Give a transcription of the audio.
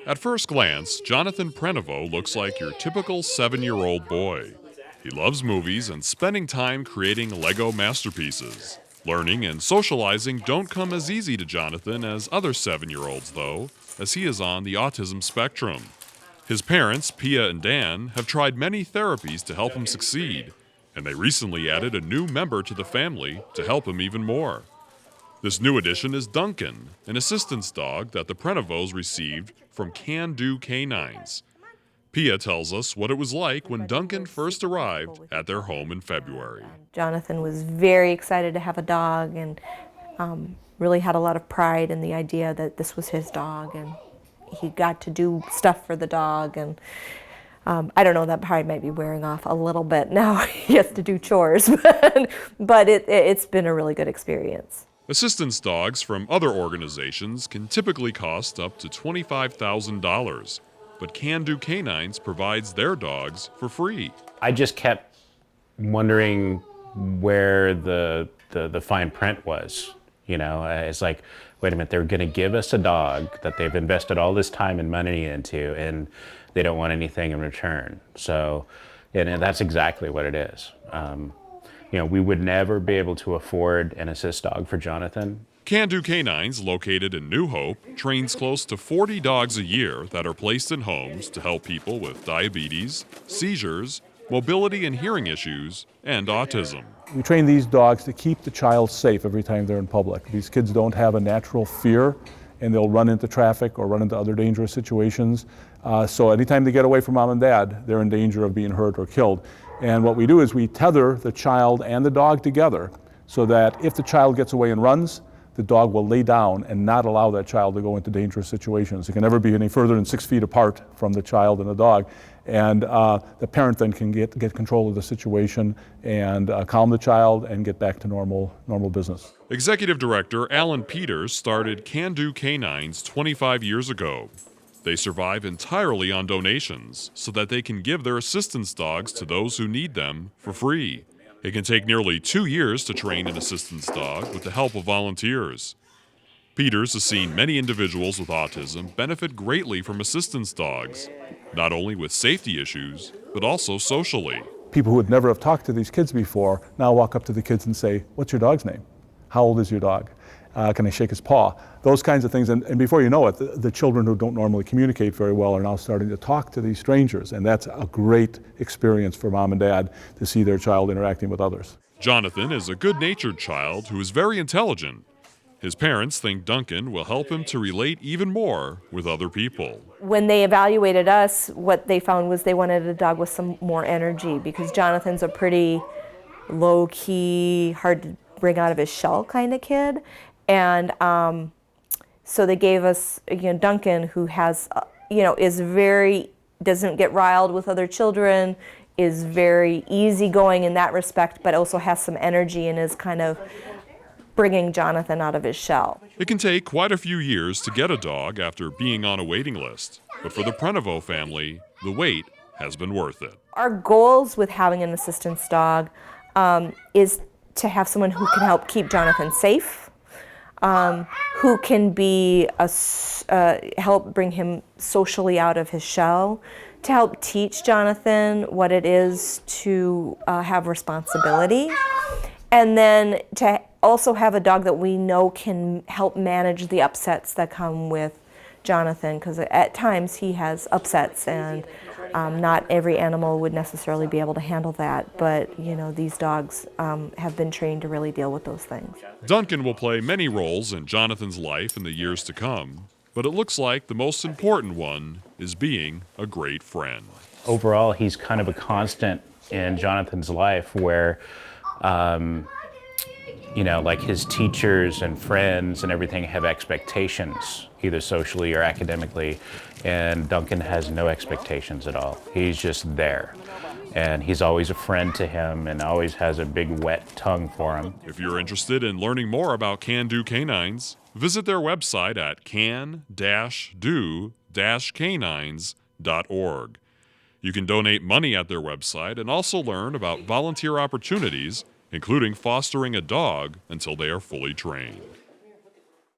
At first glance, Jonathan Prenovo looks like your typical 7-year-old boy. He loves movies and spending time creating Lego masterpieces. Learning and socializing don't come as easy to Jonathan as other 7-year-olds, though, as he is on the autism spectrum. His parents, Pia and Dan, have tried many therapies to help him succeed, and they recently added a new member to the family to help him even more. This new addition is Duncan, an assistance dog that the Prenovos received from Can Do Canines. Pia tells us what it was like when Duncan first arrived at their home in February. Jonathan was very excited to have a dog and really had a lot of pride in the idea that this was his dog, and he got to do stuff for the dog. And I don't know, that pride might be wearing off a little bit now. He has to do chores, but it's been a really good experience. Assistance dogs from other organizations can typically cost up to $25,000, but Can Do Canines provides their dogs for free. I just kept wondering where the fine print was. You know, it's like, wait a minute, they're going to give us a dog that they've invested all this time and money into, and they don't want anything in return. So, and that's exactly what it is. You know, we would never be able to afford an assist dog for Jonathan. Can Do Canines, located in New Hope, trains close to 40 dogs a year that are placed in homes to help people with diabetes, seizures, mobility and hearing issues, and autism. We train these dogs to keep the child safe every time they're in public. These kids don't have a natural fear, and they'll run into traffic or run into other dangerous situations. So anytime they get away from mom and dad, they're in danger of being hurt or killed. And what we do is we tether the child and the dog together so that if the child gets away and runs, the dog will lay down and not allow that child to go into dangerous situations. It can never be any further than 6 feet apart from the child and the dog. And the parent then can get control of the situation and calm the child and get back to normal business. Executive Director Alan Peters started Can Do Canines 25 years ago. They survive entirely on donations so that they can give their assistance dogs to those who need them for free. It can take nearly 2 years to train an assistance dog with the help of volunteers. Peters has seen many individuals with autism benefit greatly from assistance dogs, not only with safety issues, but also socially. People who would never have talked to these kids before now walk up to the kids and say, "What's your dog's name? How old is your dog? Can I shake his paw?" Those kinds of things. And before you know it, the children who don't normally communicate very well are now starting to talk to these strangers. And that's a great experience for mom and dad to see their child interacting with others. Jonathan is a good-natured child who is very intelligent. His parents think Duncan will help him to relate even more with other people. When they evaluated us, what they found was they wanted a dog with some more energy, because Jonathan's a pretty low-key, hard to bring out of his shell kind of kid. And so they gave us, Duncan, who has, doesn't get riled with other children, is very easygoing in that respect, but also has some energy and is kind of bringing Jonathan out of his shell. It can take quite a few years to get a dog after being on a waiting list, but for the Prenovo family, the wait has been worth it. Our goals with having an assistance dog is to have someone who can help keep Jonathan safe, who can be help bring him socially out of his shell, to help teach Jonathan what it is to have responsibility, and then to also have a dog that we know can help manage the upsets that come with Jonathan, because at times he has upsets, and not every animal would necessarily be able to handle that, but these dogs have been trained to really deal with those things. Duncan will play many roles in Jonathan's life in the years to come, but it looks like the most important one is being a great friend. Overall, he's kind of a constant in Jonathan's life where like his teachers and friends and everything have expectations, either socially or academically, and Duncan has no expectations at all. He's just there. And he's always a friend to him and always has a big wet tongue for him. If you're interested in learning more about Can Do Canines, visit their website at can-do-canines.org. You can donate money at their website and also learn about volunteer opportunities, including fostering a dog until they are fully trained.